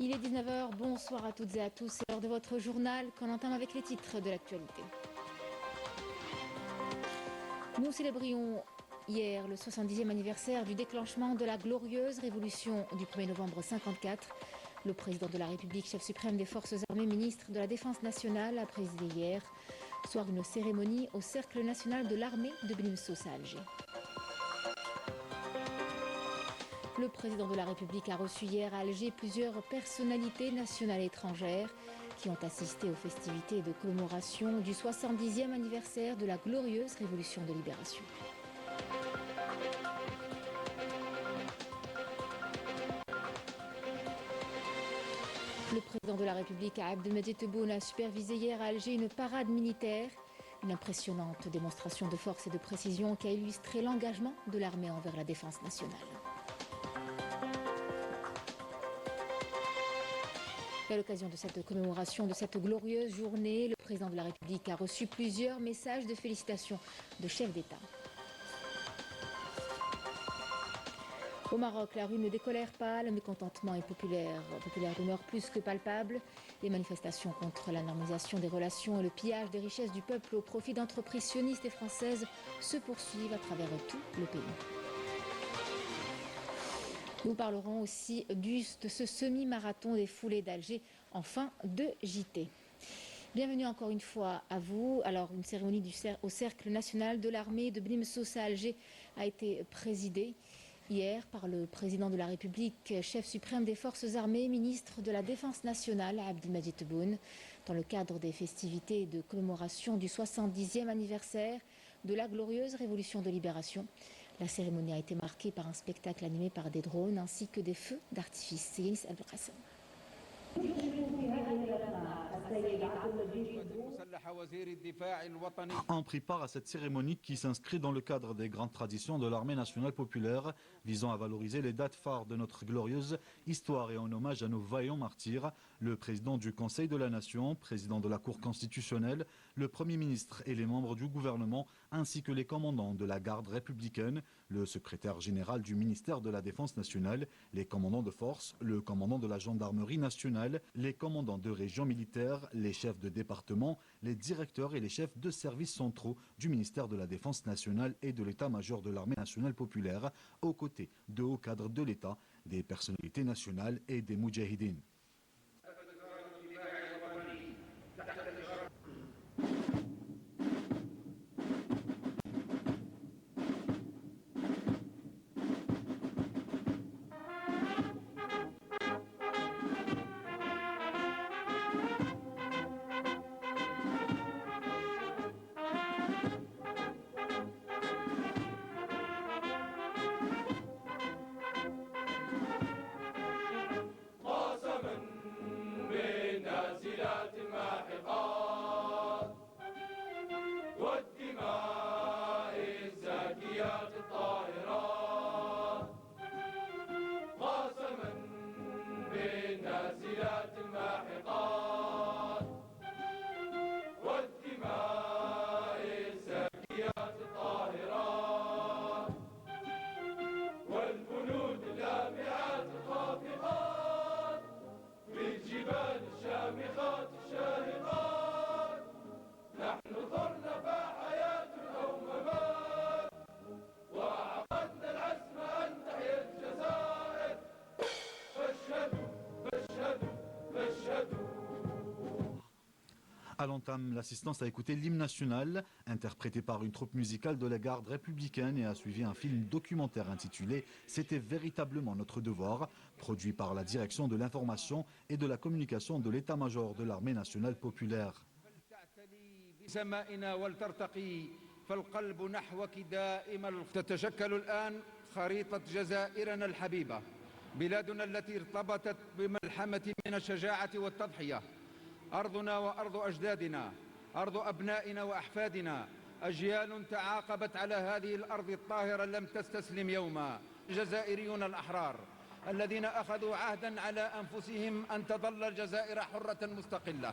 Il est 19 h, bonsoir à toutes et à tous. C'est l'heure de votre journal qu'on entame avec les titres de l'actualité. Nous célébrions hier le 70e anniversaire du déclenchement de la glorieuse révolution du 1er novembre 1954. Le président de la République, chef suprême des forces armées, ministre de la Défense nationale, a présidé hier soir une cérémonie au Cercle national de l'armée de Bnimsos à Alger. Le président de la République a reçu hier à Alger plusieurs personnalités nationales et étrangères qui ont assisté aux festivités de commémoration du 70e anniversaire de la glorieuse révolution de libération. Le président de la République, Abdelmadjid Tebboune, a supervisé hier à Alger une parade militaire, une impressionnante démonstration de force et de précision qui a illustré l'engagement de l'armée envers la défense nationale. Et à l'occasion de cette commémoration de cette glorieuse journée, le président de la République a reçu plusieurs messages de félicitations de chefs d'État. Au Maroc, la rue ne décolère pas, le mécontentement est populaire demeure plus que palpable. Les manifestations contre la normalisation des relations et le pillage des richesses du peuple au profit d'entreprises sionistes et françaises se poursuivent à travers tout le pays. Nous parlerons aussi de ce semi-marathon des foulées d'Alger en fin de JT. Bienvenue encore une fois à vous. Alors, une cérémonie au Cercle national de l'armée de Bnimsos à Alger a été présidée hier par le président de la République, chef suprême des forces armées, ministre de la Défense nationale, Abdelmadjid Tebboune, dans le cadre des festivités de commémoration du 70e anniversaire de la glorieuse révolution de libération. La cérémonie a été marquée par un spectacle animé par des drones ainsi que des feux d'artifice. C'est Yanis Abdelkassem. ont pris part à cette cérémonie qui s'inscrit dans le cadre des grandes traditions de l'armée nationale populaire visant à valoriser les dates phares de notre glorieuse histoire et en hommage à nos vaillants martyrs, le président du Conseil de la Nation, président de la Cour constitutionnelle, le Premier ministre et les membres du gouvernement, ainsi que les commandants de la garde républicaine, le secrétaire général du ministère de la Défense nationale, les commandants de force, le commandant de la gendarmerie nationale, les commandants de régions militaires, les chefs de département, les directeurs et les chefs de services centraux du ministère de la Défense nationale et de l'état-major de l'armée nationale populaire, aux côtés de hauts cadres de l'État, des personnalités nationales et des moudjahidines. À l'entame, l'assistance a écouté l'hymne national, interprété par une troupe musicale de la garde républicaine et a suivi un film documentaire intitulé « C'était véritablement notre devoir », produit par la direction de l'information et de la communication de l'état-major de l'armée nationale populaire. أرضنا وأرض أجدادنا أرض أبنائنا وأحفادنا أجيال تعاقبت على هذه الأرض الطاهرة لم تستسلم يوما. الجزائريون الأحرار الذين أخذوا عهدا على أنفسهم أن تظل الجزائر حرة مستقلة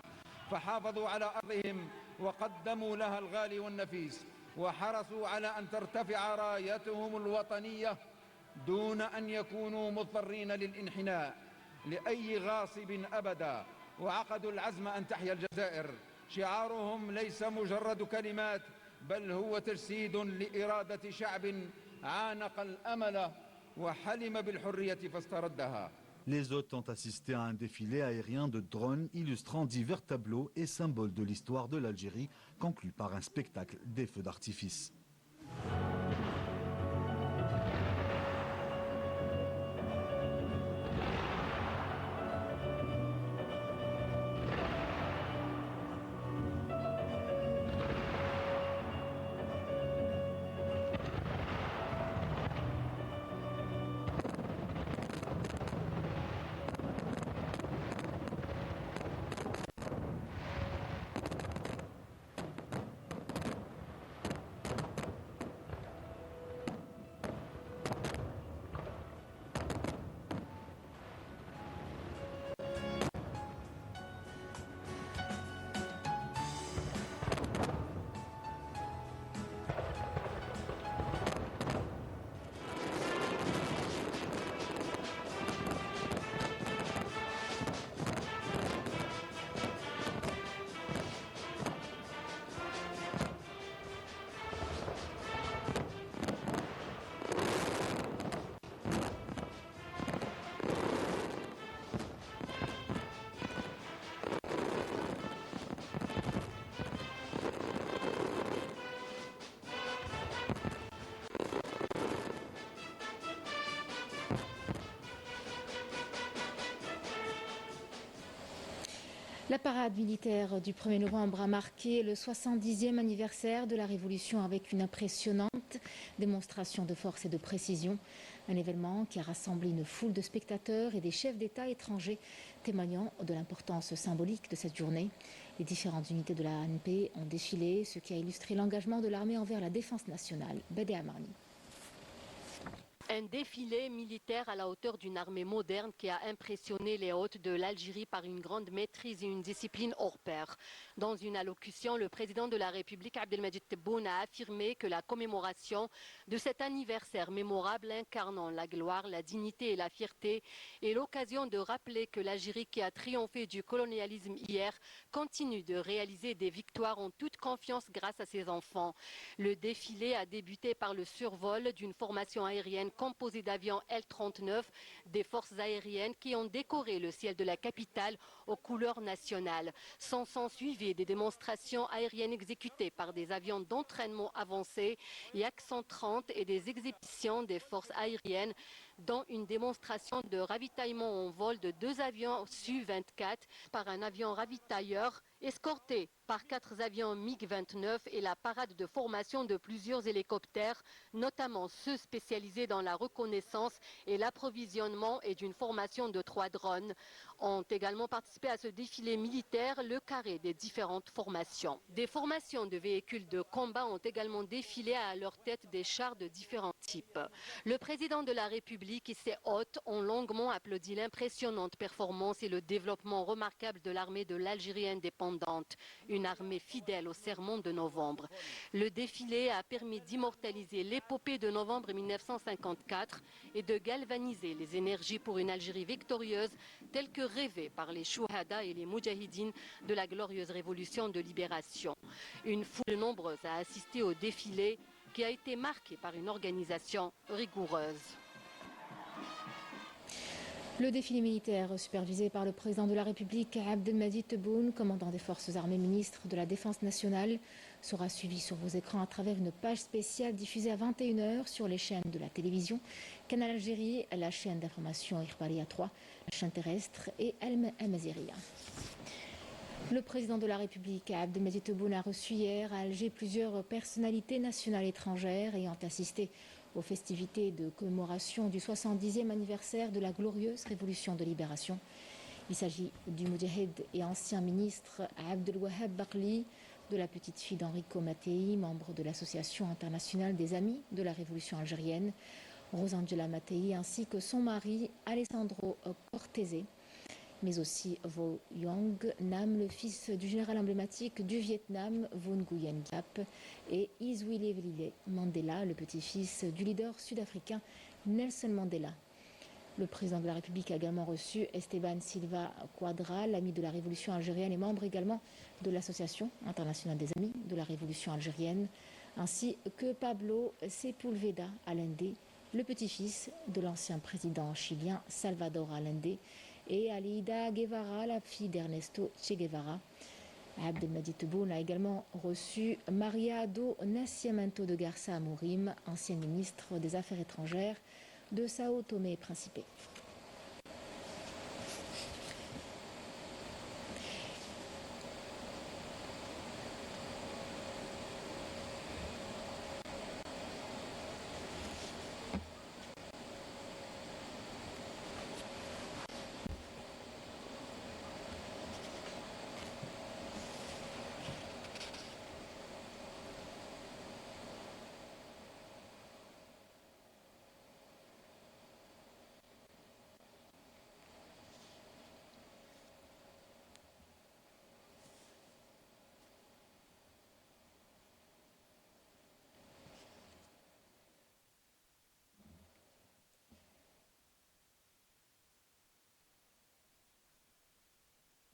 فحافظوا على أرضهم وقدموا لها الغالي والنفيس وحرصوا على أن ترتفع رايتهم الوطنية دون أن يكونوا مضطرين للانحناء لأي غاصب أبدا وعقدوا العزم أن تحيا الجزائر. شعارهم ليس مجرد كلمات بل هو تجسيد لإرادة شعب عانق الأمل وحلم بالحرية فاستردها. Les hôtes ont assisté à un défilé aérien de drones illustrant divers tableaux et symboles de l'histoire de l'Algérie, conclu par un spectacle des feux d'artifice. La parade militaire du 1er novembre a marqué le 70e anniversaire de la Révolution avec une impressionnante démonstration de force et de précision. Un événement qui a rassemblé une foule de spectateurs et des chefs d'État étrangers témoignant de l'importance symbolique de cette journée. Les différentes unités de la ANP ont défilé, ce qui a illustré l'engagement de l'armée envers la défense nationale. Bede Amarni. Un défilé militaire à la hauteur d'une armée moderne qui a impressionné les hôtes de l'Algérie par une grande maîtrise et une discipline hors pair. Dans une allocution, le président de la République, Abdelmadjid Tebboune, a affirmé que la commémoration de cet anniversaire mémorable incarnant la gloire, la dignité et la fierté est l'occasion de rappeler que l'Algérie qui a triomphé du colonialisme hier continue de réaliser des victoires en toute confiance grâce à ses enfants. Le défilé a débuté par le survol d'une formation aérienne composé d'avions L-39 des forces aériennes qui ont décoré le ciel de la capitale aux couleurs nationales. S'en suivi des démonstrations aériennes exécutées par des avions d'entraînement avancés, Yak 130 et des exhibitions des forces aériennes, dont une démonstration de ravitaillement en vol de 2 avions Su-24 par un avion ravitailleur escorté par 4 avions MiG-29 et la parade de formation de plusieurs hélicoptères, notamment ceux spécialisés dans la reconnaissance et l'approvisionnement et d'une formation de 3 drones. Ont également participé à ce défilé militaire le carré des différentes formations. Des formations de véhicules de combat ont également défilé à leur tête des chars de différents types. Le président de la République et ses hôtes ont longuement applaudi l'impressionnante performance et le développement remarquable de l'armée de l'Algérie indépendante, une armée fidèle au serment de novembre. Le défilé a permis d'immortaliser l'épopée de novembre 1954 et de galvaniser les énergies pour une Algérie victorieuse telle que rêvée par les chouhada et les moudjahidines de la glorieuse révolution de libération. Une foule nombreuse a assisté au défilé qui a été marqué par une organisation rigoureuse. Le défilé militaire supervisé par le président de la République, Abdelmadjid Tebboune, commandant des forces armées, ministre de la Défense nationale, sera suivi sur vos écrans à travers une page spéciale diffusée à 21h sur les chaînes de la télévision, Canal Algérie, la chaîne d'information Ikhbaria 3, la chaîne terrestre et Al Maziria. Le président de la République, Abdelmadjid Tebboune, a reçu hier à Alger plusieurs personnalités nationales et étrangères ayant assisté aux festivités de commémoration du 70e anniversaire de la glorieuse révolution de libération. Il s'agit du moudjahid et ancien ministre Abdelwahab Bakli, de la petite fille d'Enrico Mattei, membre de l'Association internationale des amis de la révolution algérienne, Rosangela Mattei, ainsi que son mari Alessandro Cortese, mais aussi Vo Yang Nam, le fils du général emblématique du Vietnam, Von Nguyen Giap, et Izwilewilile Mandela, le petit-fils du leader sud-africain Nelson Mandela. Le président de la République a également reçu Esteban Silva Quadra, l'ami de la révolution algérienne et membre également de l'Association internationale des amis de la révolution algérienne, ainsi que Pablo Sepúlveda Allende, le petit-fils de l'ancien président chilien Salvador Allende, et Aleida Guevara, la fille d'Ernesto Che Guevara. Abdelmadjid Tebboune a également reçu Maria do Nascimento de Garça Amorim, ancienne ministre des Affaires étrangères de Sao Tomé et Principe.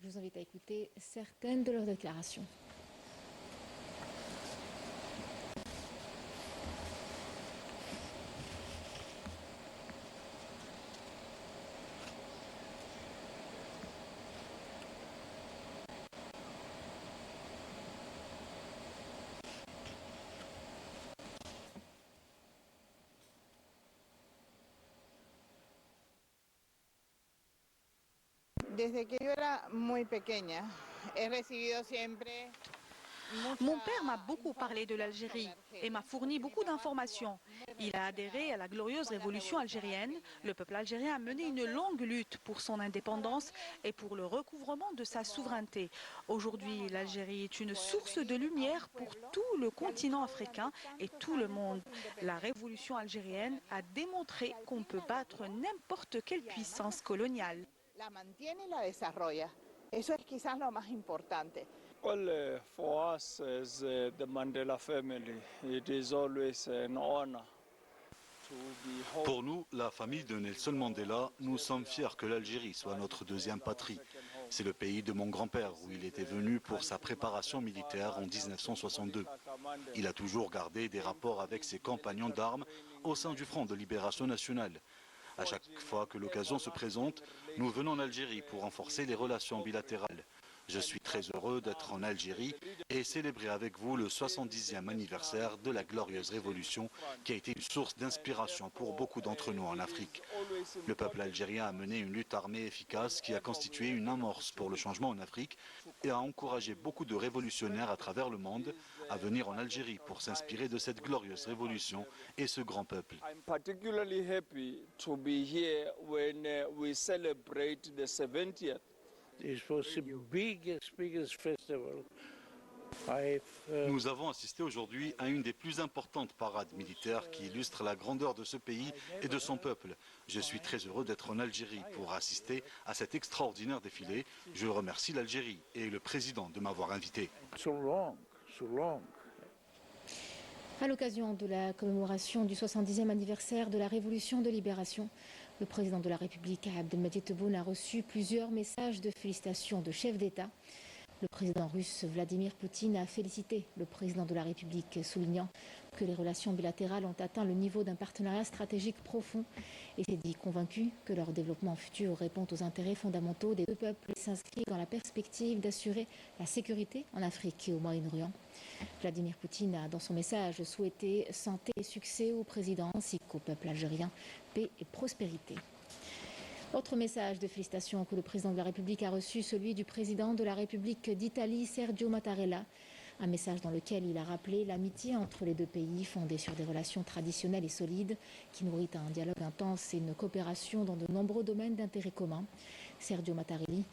Je vous invite à écouter certaines de leurs déclarations. Desde que yo era muy pequeña, he recibido siempre Mon père m'a beaucoup parlé de l'Algérie et m'a fourni beaucoup d'informations. Il a adhéré à la glorieuse révolution algérienne. Le peuple algérien a mené une longue lutte pour son indépendance et pour le recouvrement de sa souveraineté. Aujourd'hui, l'Algérie est une source de lumière pour tout le continent africain et tout le monde. La révolution algérienne a démontré qu'on peut battre n'importe quelle puissance coloniale. la mantiene y la desarrolla. Eso es quizás lo más importante. Well, for us as the Mandela family, it is always an honor to be home. Pour nous, la famille de Nelson Mandela, nous sommes fiers que l'Algérie soit notre deuxième patrie. C'est le pays de mon grand-père où il était venu pour sa préparation militaire en 1962. Il a toujours gardé des rapports avec ses compagnons d'armes au sein du Front de Libération Nationale. À chaque fois que l'occasion se présente, nous venons en Algérie pour renforcer les relations bilatérales. Je suis très heureux d'être en Algérie et célébrer avec vous le 70e anniversaire de la glorieuse révolution qui a été une source d'inspiration pour beaucoup d'entre nous en Afrique. Le peuple algérien a mené une lutte armée efficace qui a constitué une amorce pour le changement en Afrique et a encouragé beaucoup de révolutionnaires à travers le monde à venir en Algérie pour s'inspirer de cette glorieuse révolution et ce grand peuple. I'm particularly happy to be here when we celebrate the 70th. It was the biggest festival. Nous avons assisté aujourd'hui à une des plus importantes parades militaires qui illustrent la grandeur de ce pays et de son peuple. Je suis très heureux d'être en Algérie pour assister à cet extraordinaire défilé. Je remercie l'Algérie et le président de m'avoir invité. So long. À l'occasion de la commémoration du 70e anniversaire de la Révolution de Libération, le président de la République, Abdelmadjid Tebboune, a reçu plusieurs messages de félicitations de chefs d'État. Le président russe Vladimir Poutine a félicité le président de la République, soulignant que les relations bilatérales ont atteint le niveau d'un partenariat stratégique profond et s'est dit convaincu que leur développement futur répond aux intérêts fondamentaux des deux peuples et s'inscrit dans la perspective d'assurer la sécurité en Afrique et au Moyen-Orient. Vladimir Poutine a, dans son message, souhaité santé et succès au président ainsi qu'au peuple algérien, paix et prospérité. Autre message de félicitations que le président de la République a reçu, celui du président de la République d'Italie, Sergio Mattarella. Un message dans lequel il a rappelé l'amitié entre les deux pays, fondée sur des relations traditionnelles et solides, qui nourrit un dialogue intense et une coopération dans de nombreux domaines d'intérêt commun. Sergio Mattarella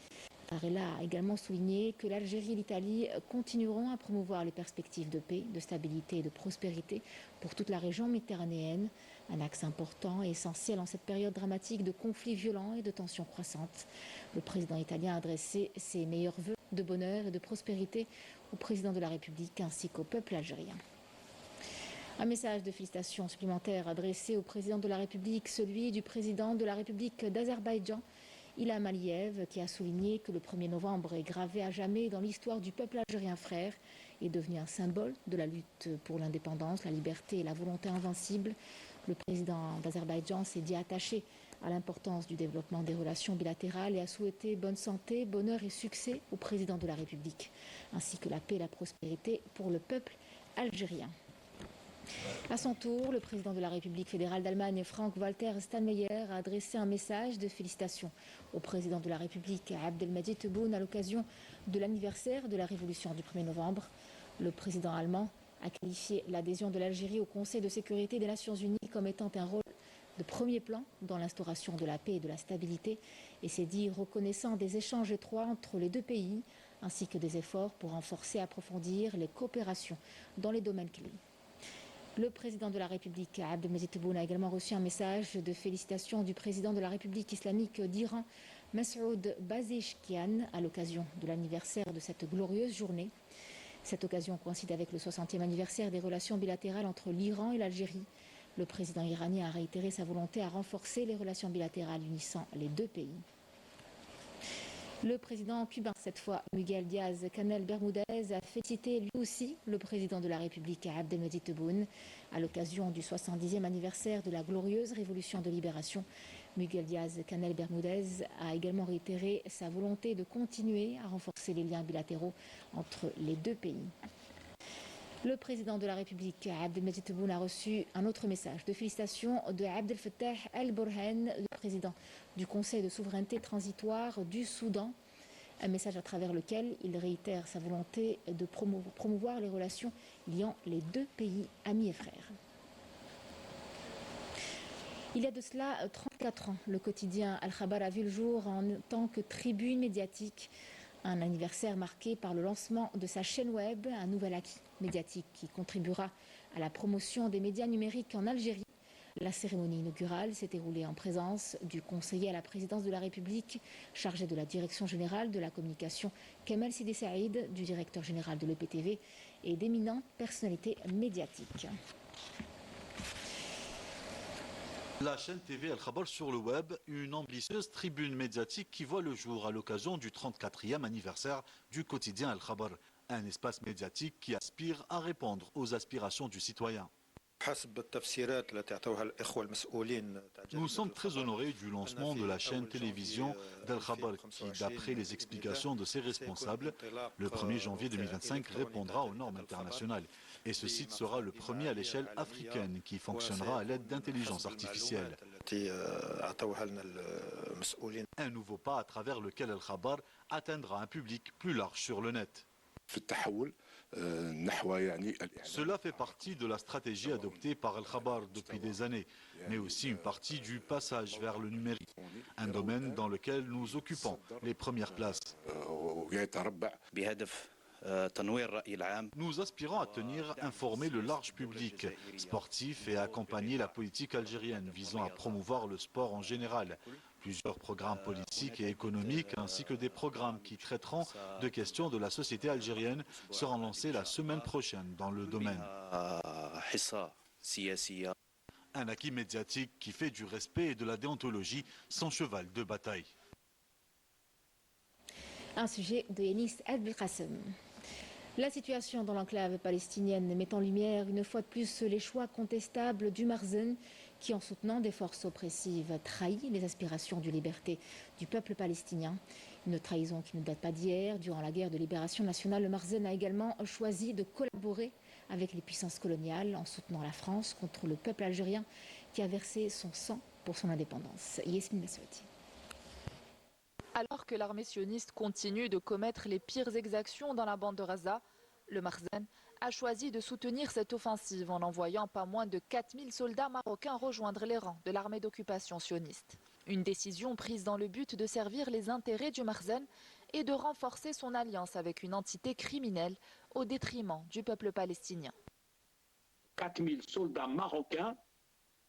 a également souligné que l'Algérie et l'Italie continueront à promouvoir les perspectives de paix, de stabilité et de prospérité pour toute la région méditerranéenne, un axe important et essentiel en cette période dramatique de conflits violents et de tensions croissantes. Le président italien a adressé ses meilleurs vœux de bonheur et de prospérité au président de la République ainsi qu'au peuple algérien. Un message de félicitations supplémentaire adressé au président de la République, celui du président de la République d'Azerbaïdjan, Ilham Aliyev, qui a souligné que le 1er novembre est gravé à jamais dans l'histoire du peuple algérien frère et devenu un symbole de la lutte pour l'indépendance, la liberté et la volonté invincible. Le président d'Azerbaïdjan s'est dit attaché à l'importance du développement des relations bilatérales et a souhaité bonne santé, bonheur et succès au président de la République, ainsi que la paix et la prospérité pour le peuple algérien. À son tour, le président de la République fédérale d'Allemagne, Frank-Walter Steinmeier, a adressé un message de félicitations au président de la République, Abdelmadjid Tebboune, à l'occasion de l'anniversaire de la révolution du 1er novembre. Le président allemand a qualifié l'adhésion de l'Algérie au Conseil de sécurité des Nations Unies comme étant un rôle de premier plan dans l'instauration de la paix et de la stabilité et s'est dit reconnaissant des échanges étroits entre les deux pays ainsi que des efforts pour renforcer et approfondir les coopérations dans les domaines clés. Le président de la République, Abdelmadjid Tebboune, a également reçu un message de félicitations du président de la République islamique d'Iran, Masoud Pezeshkian, à l'occasion de l'anniversaire de cette glorieuse journée. Cette occasion coïncide avec le 60e anniversaire des relations bilatérales entre l'Iran et l'Algérie. Le président iranien a réitéré sa volonté à renforcer les relations bilatérales unissant les deux pays. Le président cubain, cette fois Miguel Díaz-Canel Bermúdez, a félicité lui aussi le président de la République, Abdelmadjid Tebboune, à l'occasion du 70e anniversaire de la glorieuse révolution de libération. Miguel Díaz-Canel Bermúdez a également réitéré sa volonté de continuer à renforcer les liens bilatéraux entre les deux pays. Le président de la République, Abdelmadjid Tebboune, a reçu un autre message de félicitations de Abdel Fattah el-Burhan, le président du Conseil de souveraineté transitoire du Soudan. Un message à travers lequel il réitère sa volonté de promouvoir les relations liant les deux pays amis et frères. Il y a de cela 34 ans, le quotidien Al-Khabar a vu le jour en tant que tribune médiatique. Un anniversaire marqué par le lancement de sa chaîne web, un nouvel acquis médiatique qui contribuera à la promotion des médias numériques en Algérie. La cérémonie inaugurale s'est déroulée en présence du conseiller à la présidence de la République, chargé de la direction générale de la communication, Kamel Sidi Saïd, du directeur général de l'EPTV et d'éminentes personnalités médiatiques. La chaîne TV Al-Khabar sur le web, une ambitieuse tribune médiatique qui voit le jour à l'occasion du 34e anniversaire du quotidien Al-Khabar, un espace médiatique qui aspire à répondre aux aspirations du citoyen. Nous sommes très honorés du lancement de la chaîne télévision d'Al-Khabar qui, d'après les explications de ses responsables, le 1er janvier 2025 répondra aux normes internationales. Et ce site sera le premier à l'échelle africaine qui fonctionnera à l'aide d'intelligence artificielle. Un nouveau pas à travers lequel Al-Khabar atteindra un public plus large sur le net. Cela fait partie de la stratégie adoptée par Al-Khabar depuis des années, mais aussi une partie du passage vers le numérique, un domaine dans lequel nous occupons les premières places. Nous aspirons à tenir informé le large public sportif et à accompagner la politique algérienne visant à promouvoir le sport en général. Plusieurs programmes politiques et économiques ainsi que des programmes qui traiteront de questions de la société algérienne seront lancés la semaine prochaine dans le domaine. Un acquis médiatique qui fait du respect et de la déontologie son cheval de bataille. Un sujet de Yanis Abdelkassem. La situation dans l'enclave palestinienne met en lumière une fois de plus les choix contestables du Marzen qui, en soutenant des forces oppressives, trahit les aspirations de liberté du peuple palestinien. Une trahison qui ne date pas d'hier. Durant la guerre de libération nationale, le Marzen a également choisi de collaborer avec les puissances coloniales en soutenant la France contre le peuple algérien qui a versé son sang pour son indépendance. Yasmine Messoudi. Alors que l'armée sioniste continue de commettre les pires exactions dans la bande de Gaza, le Marzen a choisi de soutenir cette offensive en envoyant pas moins de 4000 soldats marocains rejoindre les rangs de l'armée d'occupation sioniste. Une décision prise dans le but de servir les intérêts du Marzen et de renforcer son alliance avec une entité criminelle au détriment du peuple palestinien. 4000 soldats marocains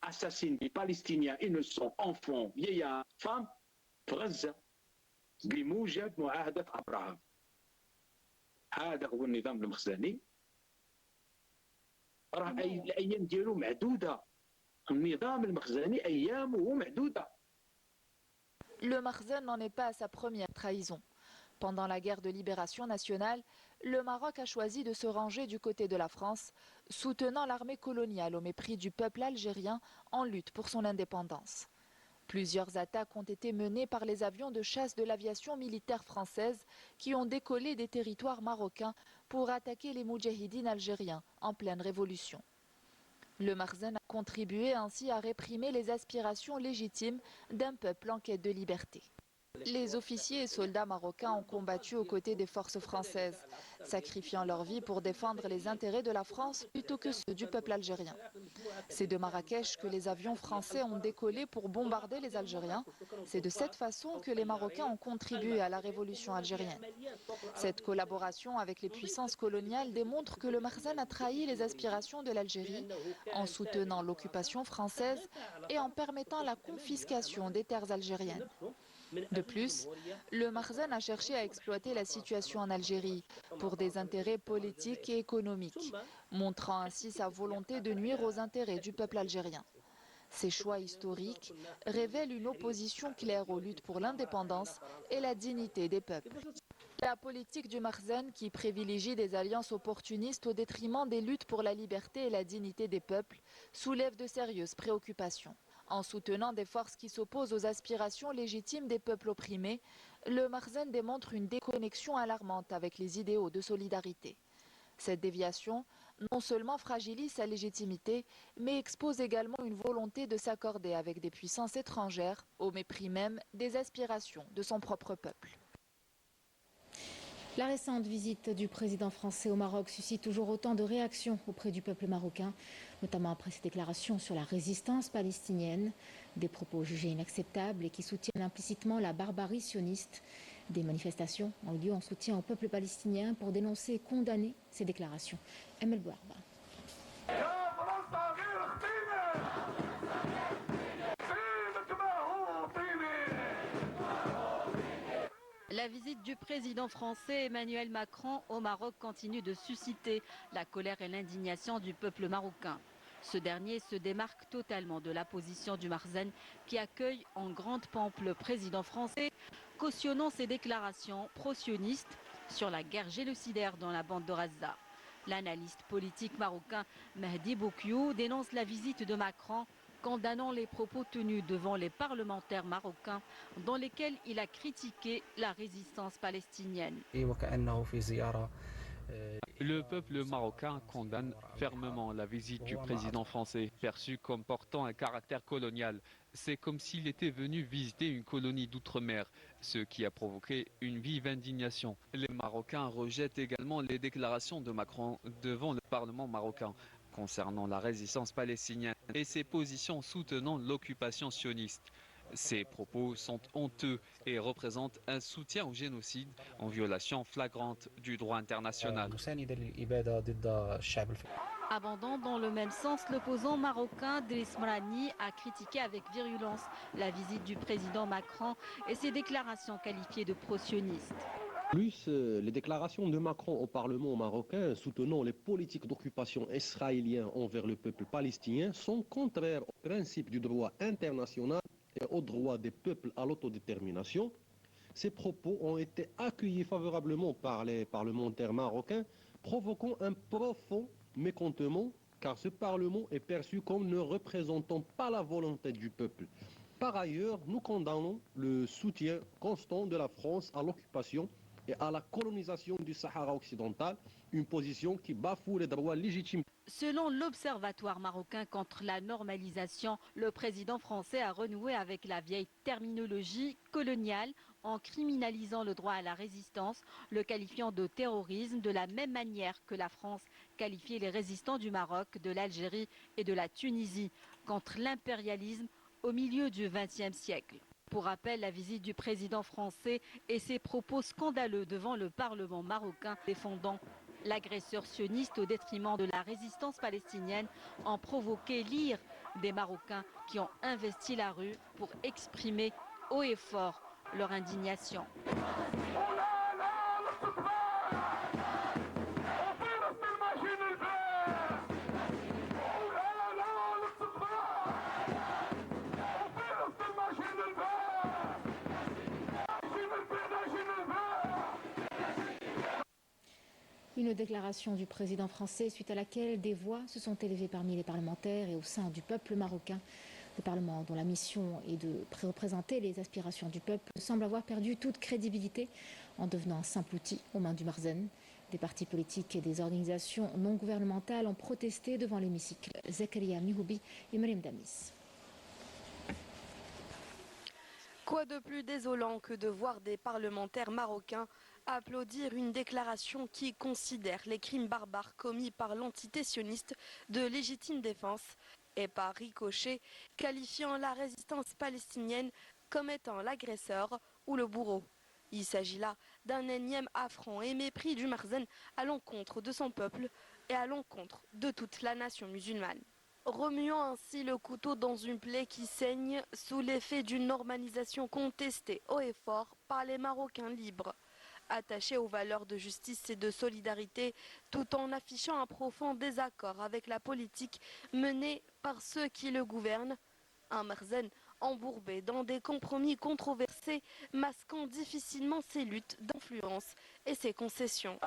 assassinent des Palestiniens innocents, enfants, vieillards, femmes, Gaza. بموجب معاهدة أبراهام. هذا هو النظام المخزني راه الايام ديالو معدوده. النظام المخزني ايامه معدوده. Le Makhzen n'en est pas à sa première trahison. Pendant la guerre de libération nationale, le Maroc a choisi de se ranger du côté de la France, soutenant l'armée coloniale au mépris du peuple algérien en lutte pour son indépendance. Plusieurs attaques ont été menées par les avions de chasse de l'aviation militaire française qui ont décollé des territoires marocains pour attaquer les moudjahidines algériens en pleine révolution. Le Makhzen a contribué ainsi à réprimer les aspirations légitimes d'un peuple en quête de liberté. Les officiers et soldats marocains ont combattu aux côtés des forces françaises, sacrifiant leur vie pour défendre les intérêts de la France plutôt que ceux du peuple algérien. C'est de Marrakech que les avions français ont décollé pour bombarder les Algériens. C'est de cette façon que les Marocains ont contribué à la révolution algérienne. Cette collaboration avec les puissances coloniales démontre que le Makhzen a trahi les aspirations de l'Algérie en soutenant l'occupation française et en permettant la confiscation des terres algériennes. De plus, le Makhzen a cherché à exploiter la situation en Algérie pour des intérêts politiques et économiques, montrant ainsi sa volonté de nuire aux intérêts du peuple algérien. Ces choix historiques révèlent une opposition claire aux luttes pour l'indépendance et la dignité des peuples. La politique du Makhzen, qui privilégie des alliances opportunistes au détriment des luttes pour la liberté et la dignité des peuples, soulève de sérieuses préoccupations. En soutenant des forces qui s'opposent aux aspirations légitimes des peuples opprimés, le Makhzen démontre une déconnexion alarmante avec les idéaux de solidarité. Cette déviation non seulement fragilise sa légitimité, mais expose également une volonté de s'accorder avec des puissances étrangères, au mépris même des aspirations de son propre peuple. La récente visite du président français au Maroc suscite toujours autant de réactions auprès du peuple marocain, notamment après ses déclarations sur la résistance palestinienne, des propos jugés inacceptables et qui soutiennent implicitement la barbarie sioniste. Des manifestations ont eu lieu en soutien au peuple palestinien pour dénoncer et condamner ces déclarations. Emel Bouarba. La visite du président français Emmanuel Macron au Maroc continue de susciter la colère et l'indignation du peuple marocain. Ce dernier se démarque totalement de la position du Makhzen qui accueille en grande pompe le président français, cautionnant ses déclarations pro-sionistes sur la guerre génocidaire dans la bande de Gaza. L'analyste politique marocain Mehdi Boukiou dénonce la visite de Macron, condamnant les propos tenus devant les parlementaires marocains dans lesquels il a critiqué la résistance palestinienne. Le peuple marocain condamne fermement la visite du président français, perçue comme portant un caractère colonial. C'est comme s'il était venu visiter une colonie d'outre-mer, ce qui a provoqué une vive indignation. Les Marocains rejettent également les déclarations de Macron devant le Parlement marocain concernant la résistance palestinienne et ses positions soutenant l'occupation sioniste. Ces propos sont honteux et représentent un soutien au génocide en violation flagrante du droit international. Abandonnant dans le même sens, l'opposant marocain Driss Mrani a critiqué avec virulence la visite du président Macron et ses déclarations qualifiées de pro-sionistes. Plus, les déclarations de Macron au Parlement marocain soutenant les politiques d'occupation israéliennes envers le peuple palestinien sont contraires aux principes du droit international et au droit des peuples à l'autodétermination. Ces propos ont été accueillis favorablement par les parlementaires marocains, provoquant un profond mécontentement, car ce Parlement est perçu comme ne représentant pas la volonté du peuple. Par ailleurs, nous condamnons le soutien constant de la France à l'occupation et à la colonisation du Sahara occidental, une position qui bafoue les droits légitimes. Selon l'Observatoire marocain contre la normalisation, le président français a renoué avec la vieille terminologie coloniale en criminalisant le droit à la résistance, le qualifiant de terrorisme de la même manière que la France qualifiait les résistants du Maroc, de l'Algérie et de la Tunisie contre l'impérialisme au milieu du XXe siècle. Pour rappel, la visite du président français et ses propos scandaleux devant le Parlement marocain défendant l'agresseur sioniste au détriment de la résistance palestinienne ont provoqué l'ire des Marocains qui ont investi la rue pour exprimer haut et fort leur indignation. Une déclaration du président français suite à laquelle des voix se sont élevées parmi les parlementaires et au sein du peuple marocain. Le Parlement, dont la mission est de représenter les aspirations du peuple, semble avoir perdu toute crédibilité en devenant un simple outil aux mains du Marzen. Des partis politiques et des organisations non gouvernementales ont protesté devant l'hémicycle. Zakaria Mihoubi et Mariam Damis. Quoi de plus désolant que de voir des parlementaires marocains applaudir une déclaration qui considère les crimes barbares commis par l'entité sioniste de légitime défense et par ricochet qualifiant la résistance palestinienne comme étant l'agresseur ou le bourreau. Il s'agit là d'un énième affront et mépris du Marzen à l'encontre de son peuple et à l'encontre de toute la nation musulmane. Remuant ainsi le couteau dans une plaie qui saigne sous l'effet d'une normalisation contestée haut et fort par les Marocains libres, attachés aux valeurs de justice et de solidarité, tout en affichant un profond désaccord avec la politique menée par ceux qui le gouvernent, un Marzen embourbé dans des compromis controversés, masquant difficilement ses luttes d'influence et ses concessions.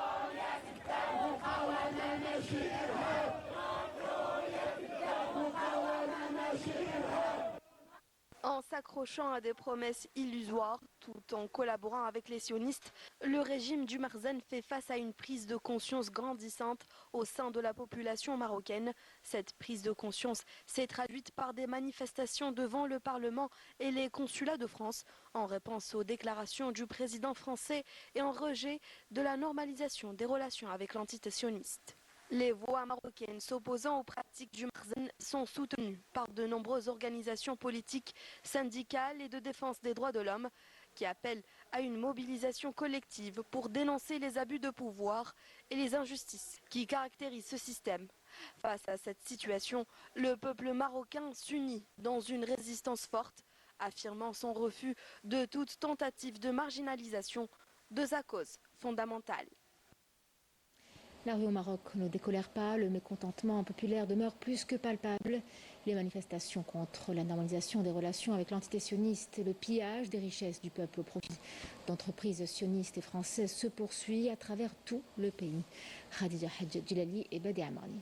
En s'accrochant à des promesses illusoires, tout en collaborant avec les sionistes, le régime du Marzen fait face à une prise de conscience grandissante au sein de la population marocaine. Cette prise de conscience s'est traduite par des manifestations devant le Parlement et les consulats de France, en réponse aux déclarations du président français et en rejet de la normalisation des relations avec l'entité sioniste. Les voix marocaines s'opposant aux pratiques du Marzen sont soutenues par de nombreuses organisations politiques, syndicales et de défense des droits de l'homme qui appellent à une mobilisation collective pour dénoncer les abus de pouvoir et les injustices qui caractérisent ce système. Face à cette situation, le peuple marocain s'unit dans une résistance forte, affirmant son refus de toute tentative de marginalisation de sa cause fondamentale. La rue au Maroc ne décolère pas, le mécontentement populaire demeure plus que palpable. Les manifestations contre la normalisation des relations avec l'entité sioniste et le pillage des richesses du peuple au profit d'entreprises sionistes et françaises se poursuit à travers tout le pays. Khadija Hadj Djilali et Badi Amani.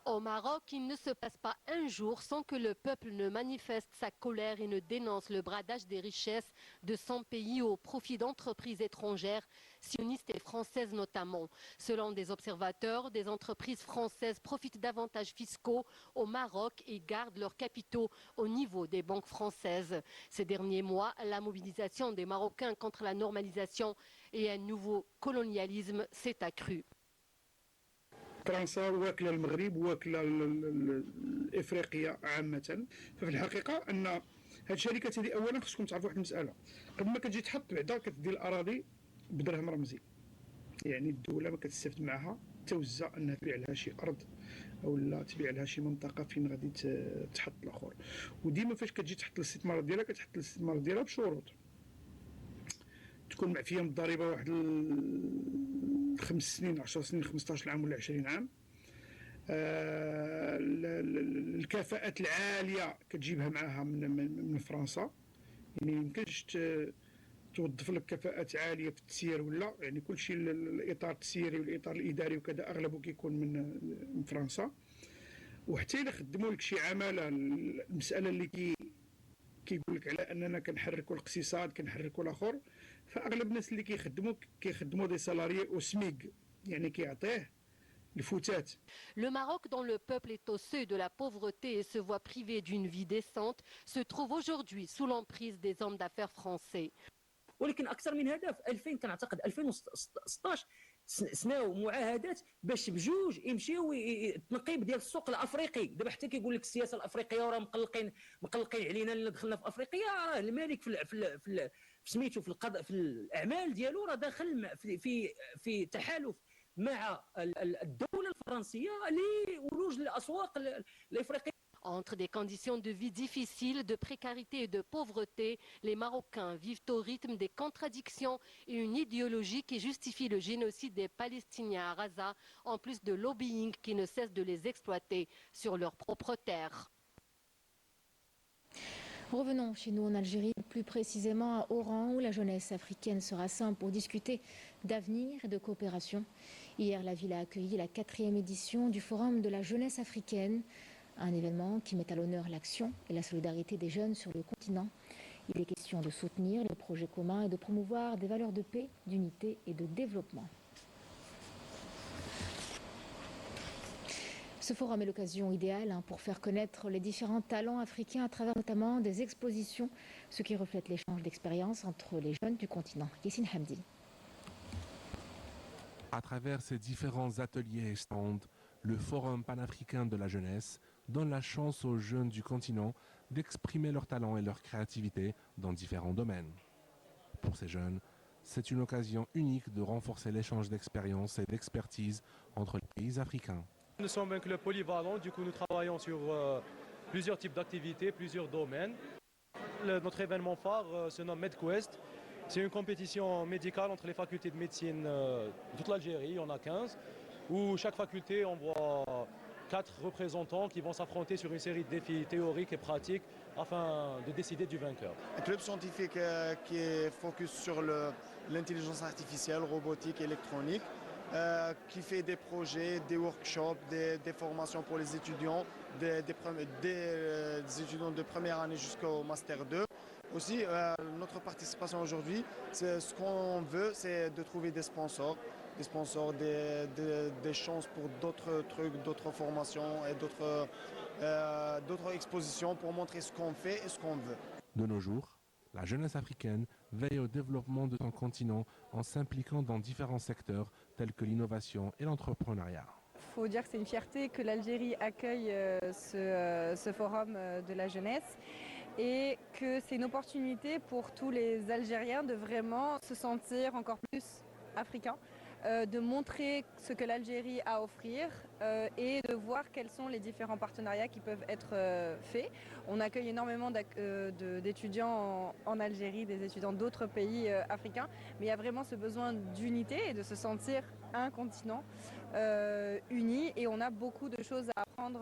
Au Maroc, il ne se passe pas un jour sans que le peuple ne manifeste sa colère et ne dénonce le bradage des richesses de son pays au profit d'entreprises étrangères, sionistes et françaises notamment. Selon des observateurs, des entreprises françaises profitent d'avantages fiscaux au Maroc et gardent leurs capitaux au niveau des banques françaises. Ces derniers mois, la mobilisation des Marocains contre la normalisation et un nouveau colonialisme s'est accrue. فرنسا واكله المغرب واكله افريقيا عامه ففي الحقيقه ان هاد الشركات هذه اولا خصكم تعرفوا واحد المساله قبل ما كتجي تحط بعدا كتدي الاراضي بدرهم رمزي يعني الدوله ما كتستافد معها توزع انها تبيع لها شي ارض او لا تبيع لها شي منطقه فين غادي تحط الاخر وديما فاش كتجي تحط الاستثمار ديالها كتحط الاستثمار ديالها بشروط تكون معفيه من الضريبه واحد 5 سنين 10 سنين 15 عام ولا 20 عام. الكفاءات العاليه كتجيبها معها من فرنسا يعني يمكنش توظف لك كفاءات عاليه في التسيير ولا يعني كل شيء الاطار التسييري والاطار الاداري وكذا اغلبه كيكون من فرنسا وحتى الا خدموا لك شي عماله المساله اللي كيقول لك على اننا كنحركوا الاقتصاد كنحركوا الاخر فاغلب الناس اللي كيخدموا دي سالاريي او سميغ يعني كيعطيه الفتات. Le Maroc, dont le peuple est au seuil de la pauvreté et se voit privé d'une vie décente, se trouve aujourd'hui sous l'emprise des hommes d'affaires français. ولكن اكثر من هدف 2000 كنعتقد 2016 سناو معاهدات باش بجوج يمشيو التنقيب ديال السوق الافريقي دابا حتى كيقول لك السياسه الافريقيه وراه مقلقين علينا اللي دخلنا في افريقيا راه الملك في سميتو في الاعمال ديالو راه داخل في تحالف مع الدوله الفرنسيه لولوج الاسواق الافريقيه. Entre des conditions de vie difficiles, de précarité et de pauvreté, les Marocains vivent au rythme des contradictions et une idéologie qui justifie le génocide des Palestiniens à Gaza, en plus de lobbying qui ne cesse de les exploiter sur leur propre terre. Revenons chez nous en Algérie. plus précisément à Oran, où la jeunesse africaine se rassemble pour discuter d'avenir et de coopération. Hier, la ville a accueilli la 4e édition du Forum de la jeunesse africaine, un événement qui met à l'honneur l'action et la solidarité des jeunes sur le continent. Il est question de soutenir les projets communs et de promouvoir des valeurs de paix, d'unité et de développement. Ce forum est l'occasion idéale pour faire connaître les différents talents africains à travers notamment des expositions, ce qui reflète l'échange d'expériences entre les jeunes du continent. Yassine Hamdi. À travers ces différents ateliers et stands, le Forum panafricain de la jeunesse donne la chance aux jeunes du continent d'exprimer leurs talents et leur créativité dans différents domaines. Pour ces jeunes, c'est une occasion unique de renforcer l'échange d'expériences et d'expertise entre les pays africains. Nous sommes un club polyvalent, du coup nous travaillons sur plusieurs types d'activités, plusieurs domaines. Notre événement phare se nomme MedQuest. C'est une compétition médicale entre les facultés de médecine de toute l'Algérie, il y en a 15, où chaque faculté envoie 4 représentants qui vont s'affronter sur une série de défis théoriques et pratiques afin de décider du vainqueur. Un club scientifique qui est focus sur l'intelligence artificielle, robotique, électronique. Qui fait des projets, des workshops, des formations pour les étudiants, des étudiants de première année jusqu'au Master 2. Aussi, notre participation aujourd'hui, ce qu'on veut, c'est de trouver des sponsors, des chances pour d'autres trucs, d'autres formations et d'autres expositions pour montrer ce qu'on fait et ce qu'on veut. De nos jours, la jeunesse africaine veille au développement de son continent en s'impliquant dans différents secteurs tels que l'innovation et l'entrepreneuriat. Il faut dire que c'est une fierté que l'Algérie accueille ce forum de la jeunesse et que c'est une opportunité pour tous les Algériens de vraiment se sentir encore plus africains, de montrer ce que l'Algérie a à offrir et de voir quels sont les différents partenariats qui peuvent être faits. On accueille énormément d'étudiants en Algérie, des étudiants d'autres pays africains, mais il y a vraiment ce besoin d'unité et de se sentir un continent uni, et on a beaucoup de choses à apprendre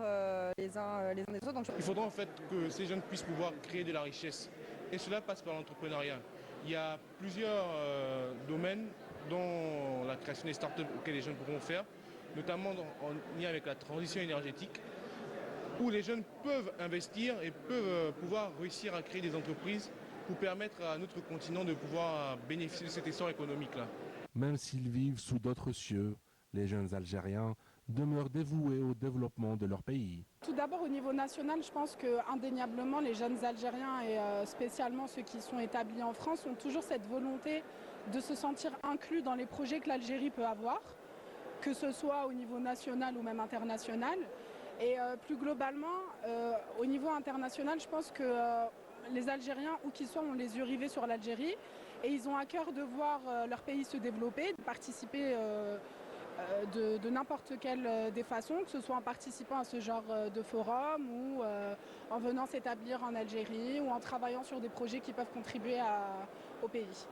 les uns des autres. Donc, il faudra en fait que ces jeunes puissent pouvoir créer de la richesse, et cela passe par l'entrepreneuriat. Il y a plusieurs domaines dont la création des startups auxquelles les jeunes pourront faire, notamment en lien avec la transition énergétique, où les jeunes peuvent investir et peuvent pouvoir réussir à créer des entreprises pour permettre à notre continent de pouvoir bénéficier de cet essor économique-là. Même s'ils vivent sous d'autres cieux, les jeunes Algériens demeurent dévoués au développement de leur pays. Tout d'abord, au niveau national, je pense qu'indéniablement, les jeunes Algériens et spécialement ceux qui sont établis en France ont toujours cette volonté de se sentir inclus dans les projets que l'Algérie peut avoir, que ce soit au niveau national ou même international. Et plus globalement, au niveau international, je pense que les Algériens, où qu'ils soient, ont les yeux rivés sur l'Algérie, et ils ont à cœur de voir leur pays se développer, de participer de n'importe quelle des façons, que ce soit en participant à ce genre de forum ou en venant s'établir en Algérie ou en travaillant sur des projets qui peuvent contribuer au pays.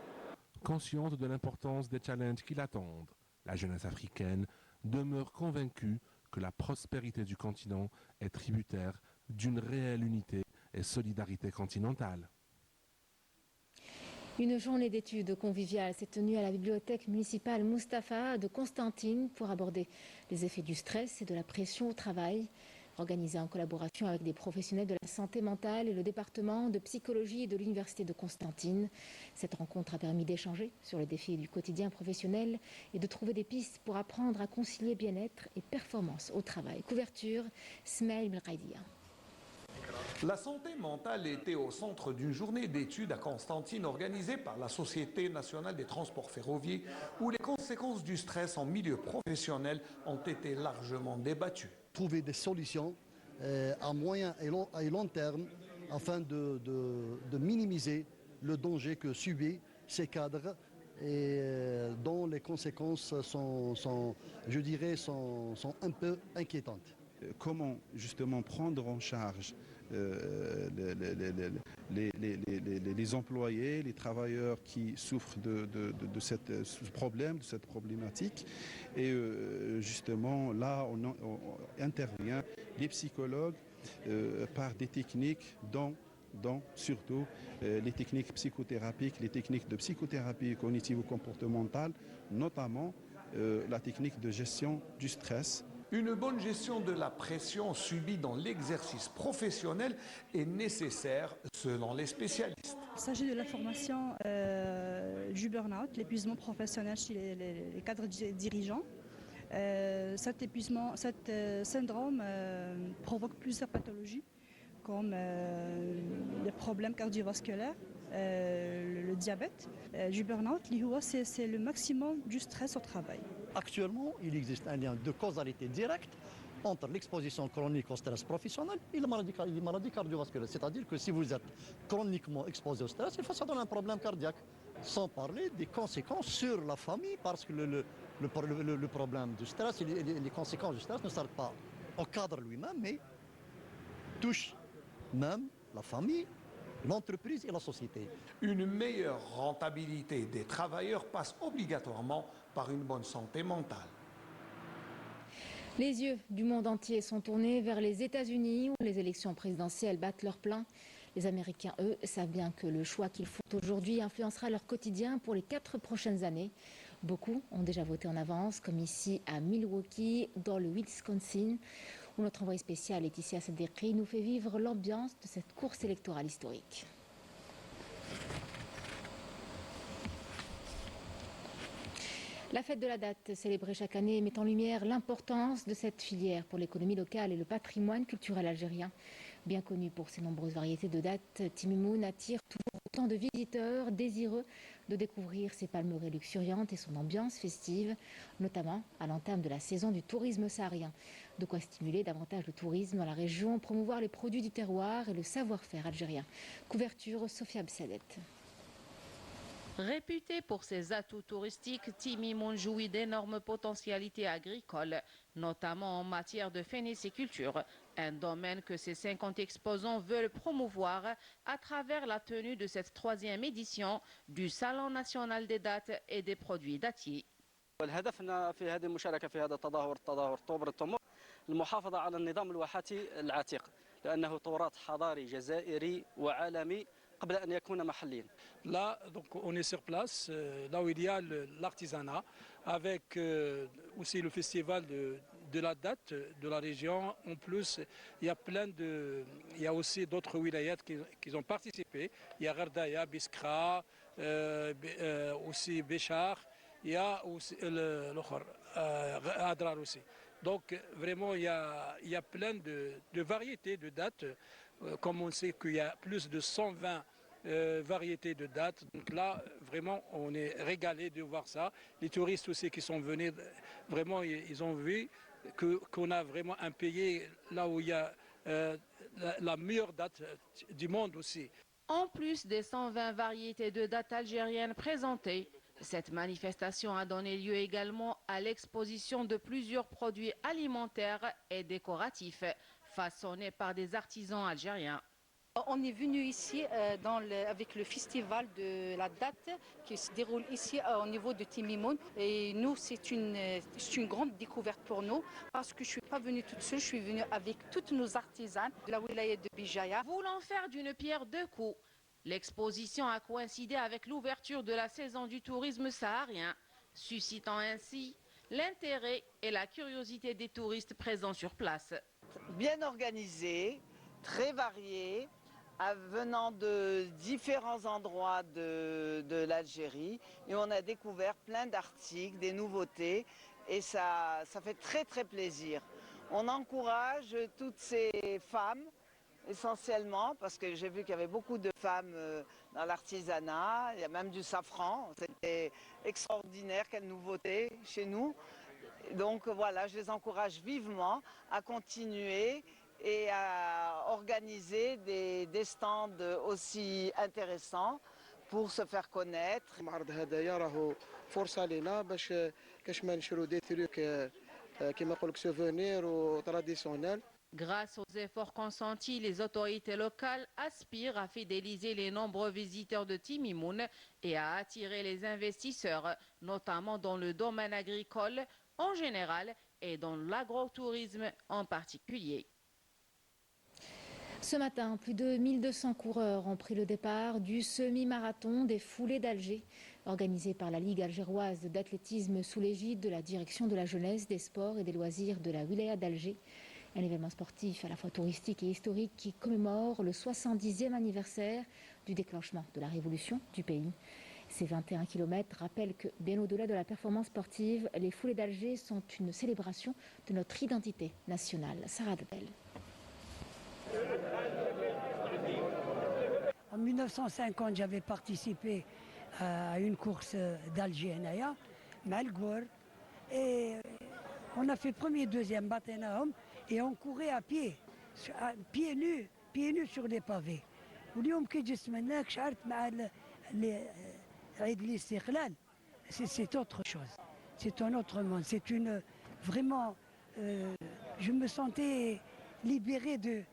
Consciente de l'importance des challenges qui l'attendent, la jeunesse africaine demeure convaincue que la prospérité du continent est tributaire d'une réelle unité et solidarité continentale. Une journée d'études conviviales s'est tenue à la bibliothèque municipale Mustapha de Constantine pour aborder les effets du stress et de la pression au travail. Organisée en collaboration avec des professionnels de la santé mentale et le département de psychologie de l'université de Constantine. Cette rencontre a permis d'échanger sur les défis du quotidien professionnel et de trouver des pistes pour apprendre à concilier bien-être et performance au travail. Couverture, Smaïl Belkaidia. La santé mentale était au centre d'une journée d'études à Constantine organisée par la Société nationale des transports ferroviaires, où les conséquences du stress en milieu professionnel ont été largement débattues. Trouver des solutions à moyen et long terme afin de minimiser le danger que subissent ces cadres et dont les conséquences sont un peu inquiétantes. Comment justement prendre en charge les employés, les travailleurs qui souffrent de ce problème, de cette problématique. Et justement, là, on intervient, les psychologues, par des techniques dont dans surtout les techniques psychothérapiques, les techniques de psychothérapie cognitivo-comportementale, notamment la technique de gestion du stress. Une bonne gestion de la pression subie dans l'exercice professionnel est nécessaire selon les spécialistes. Il s'agit de la formation du burn-out, l'épuisement professionnel chez les cadres dirigeants. Cet syndrome provoque plusieurs pathologies comme les problèmes cardiovasculaires, le diabète. Du burn-out, c'est le maximum du stress au travail. Actuellement, il existe un lien de causalité directe entre l'exposition chronique au stress professionnel et les maladies cardiovasculaires. C'est-à-dire que si vous êtes chroniquement exposé au stress, il faut ça donner un problème cardiaque. Sans parler des conséquences sur la famille, parce que le problème du stress, les conséquences du stress ne s'arrêtent pas au cadre lui-même, mais touchent même la famille, l'entreprise et la société. Une meilleure rentabilité des travailleurs passe obligatoirement par une bonne santé mentale. Les yeux du monde entier sont tournés vers les États-Unis où les élections présidentielles battent leur plein. Les Américains, eux, savent bien que le choix qu'ils font aujourd'hui influencera leur quotidien pour les 4 prochaines années. Beaucoup ont déjà voté en avance, comme ici à Milwaukee, dans le Wisconsin, où notre envoyé spécial Laetitia Sadekri nous fait vivre l'ambiance de cette course électorale historique. La fête de la date, célébrée chaque année, met en lumière l'importance de cette filière pour l'économie locale et le patrimoine culturel algérien. Bien connu pour ses nombreuses variétés de dattes, Timimoun attire toujours autant de visiteurs désireux de découvrir ses palmeraies luxuriantes et son ambiance festive, notamment à l'entame de la saison du tourisme saharien. De quoi stimuler davantage le tourisme dans la région, promouvoir les produits du terroir et le savoir-faire algérien. Couverture Sophia Absadet. Réputé pour ses atouts touristiques, Timimoun jouit d'énormes potentialités agricoles, notamment en matière de phéniciculture, un domaine que ces 50 exposants veulent promouvoir à travers la tenue de cette 3e édition du Salon national des dattes et des produits dattiers. هدفنا في هذه المشاركة في هذا التظاهر طوبر التمر المحافظة على النظام الواحاتي العتيق لأنه تراث حضاري جزائري وعالمي قبل أن يكون محليا. Là, donc, on est sur place, là où il y a l'artisanat, avec aussi le festival de la date de la région. En plus, il y a aussi d'autres wilayats qui ont participé. Il y a Gardaya, Biskra, aussi Béchar, il y a aussi Adrar aussi. Donc vraiment, il y a plein de variétés de dates. Comme on sait qu'il y a plus de 120 variétés de dates. Donc là, vraiment, on est régalé de voir ça. Les touristes aussi qui sont venus, vraiment, ils ont vu qu'on a vraiment un pays là où il y a la meilleure date du monde aussi. En plus des 120 variétés de dattes algériennes présentées, cette manifestation a donné lieu également à l'exposition de plusieurs produits alimentaires et décoratifs façonnés par des artisans algériens. On est venu ici avec le festival de la date qui se déroule ici au niveau de Timimoun. Et nous, c'est une grande découverte pour nous parce que je ne suis pas venue toute seule, je suis venue avec toutes nos artisans de la wilaya de Bijaya. Voulant faire d'une pierre deux coups, l'exposition a coïncidé avec l'ouverture de la saison du tourisme saharien, suscitant ainsi l'intérêt et la curiosité des touristes présents sur place. Bien organisé, très varié, venant de différents endroits de l'Algérie, et on a découvert plein d'articles, des nouveautés, et ça fait très très plaisir. On encourage toutes ces femmes, essentiellement, parce que j'ai vu qu'il y avait beaucoup de femmes dans l'artisanat, il y a même du safran, c'était extraordinaire, quelle nouveauté chez nous. Donc voilà, je les encourage vivement à continuer et à organiser des stands aussi intéressants pour se faire connaître. معرض هدايا راهو فرصة لنا باش كاش ما نشرو دي تروك كيما يقولك سوفونير وتراديسيونيل. Grâce aux efforts consentis, les autorités locales aspirent à fidéliser les nombreux visiteurs de Timimoun et à attirer les investisseurs, notamment dans le domaine agricole en général et dans l'agrotourisme en particulier. Ce matin, plus de 1200 coureurs ont pris le départ du semi-marathon des foulées d'Alger, organisé par la Ligue algéroise d'athlétisme sous l'égide de la Direction de la jeunesse, des sports et des loisirs de la wilaya d'Alger. Un événement sportif à la fois touristique et historique qui commémore le 70e anniversaire du déclenchement de la révolution du pays. Ces 21 km rappellent que, bien au-delà de la performance sportive, les foulées d'Alger sont une célébration de notre identité nationale. Sarah Debel. En 1950, j'avais participé à une course d'Alger, Malgour, et on a fait premier, deuxième, Batenaum, et on courait à pied, pieds nus sur les pavés. C'est autre chose, c'est un autre monde, c'est une vraiment, je me sentais libéré du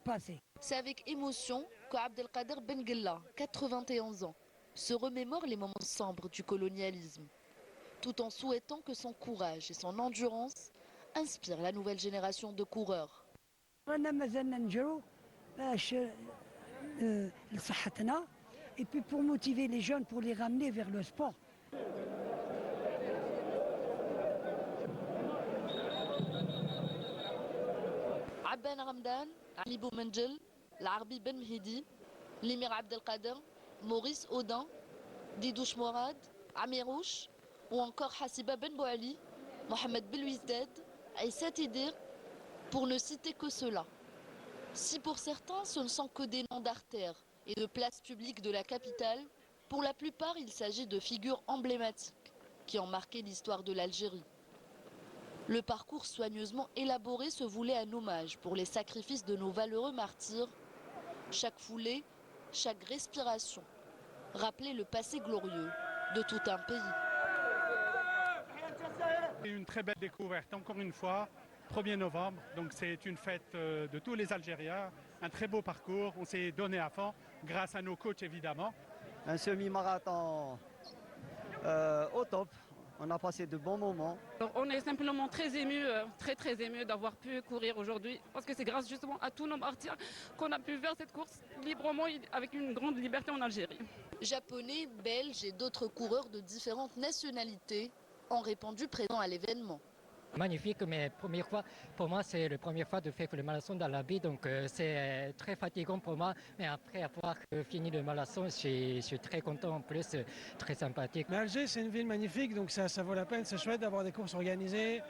passé. C'est avec émotion que Abdelkader Benguella, 91 ans, se remémore les moments sombres du colonialisme, tout en souhaitant que son courage et son endurance inspirent la nouvelle génération de coureurs. Et puis pour motiver les jeunes, pour les ramener vers le sport. Abban Ramdan, Ali Boumenjel, Larbi Ben Mhidi, Limir Abdelkader, Maurice Audin, Didouche Mourad, Amirouche ou encore Hassiba Ben Bouali, Mohamed Belouizdad, Aïssa Tidir, pour ne citer que ceux-là. Si pour certains ce ne sont que des noms d'artères et de places publiques de la capitale, pour la plupart il s'agit de figures emblématiques qui ont marqué l'histoire de l'Algérie. Le parcours soigneusement élaboré se voulait un hommage pour les sacrifices de nos valeureux martyrs. Chaque foulée, chaque respiration, rappelait le passé glorieux de tout un pays. C'est une très belle découverte, encore une fois, 1er novembre, donc c'est une fête de tous les Algériens, un très beau parcours, on s'est donné à fond, grâce à nos coachs évidemment. Un semi-marathon au top. On a passé de bons moments. Alors, on est simplement très émus, très émus d'avoir pu courir aujourd'hui, parce que c'est grâce justement à tous nos martyrs qu'on a pu faire cette course librement, avec une grande liberté en Algérie. Japonais, Belges et d'autres coureurs de différentes nationalités ont répondu présents à l'événement. Magnifique, mais première fois, pour moi c'est la première fois de faire le marathon dans la vie, donc c'est très fatigant pour moi, mais après avoir fini le marathon, je suis très content, en plus très sympathique. Mais Alger c'est une ville magnifique, donc ça vaut la peine, c'est chouette d'avoir des courses organisées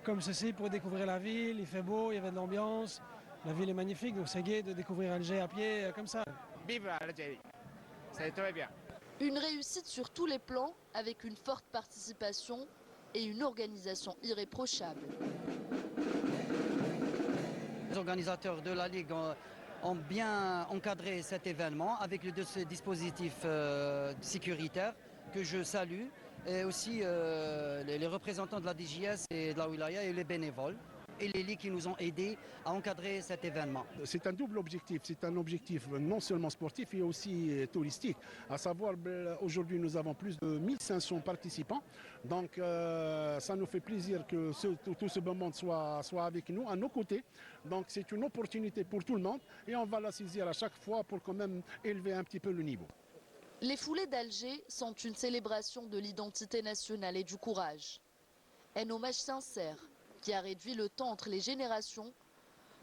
comme ceci pour découvrir la ville, il fait beau, il y avait de l'ambiance, la ville est magnifique, donc c'est gai de découvrir Alger à pied comme ça. Vive l'Algérie, c'est très bien. Une réussite sur tous les plans, avec une forte participation et une organisation irréprochable. Les organisateurs de la Ligue ont bien encadré cet événement avec le dispositif sécuritaire que je salue, et aussi les représentants de la DGS et de la Wilaya et les bénévoles et les ligues qui nous ont aidés à encadrer cet événement. C'est un double objectif, c'est un objectif non seulement sportif mais aussi touristique. À savoir, aujourd'hui nous avons plus de 1500 participants, donc ça nous fait plaisir que tout ce beau monde soit avec nous, à nos côtés. Donc c'est une opportunité pour tout le monde et on va la saisir à chaque fois pour quand même élever un petit peu le niveau. Les foulées d'Alger sont une célébration de l'identité nationale et du courage. Un hommage sincère qui a réduit le temps entre les générations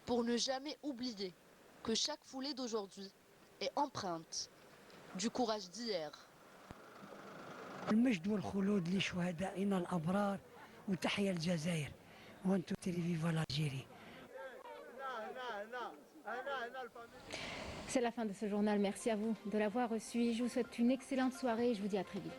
pour ne jamais oublier que chaque foulée d'aujourd'hui est empreinte du courage d'hier. المجد والخلود لشهدائنا الأبرار وتحيا الجزائر وانتم تلفيفا l'Algérie. C'est la fin de ce journal. Merci à vous de l'avoir reçu. Je vous souhaite une excellente soirée et je vous dis à très vite.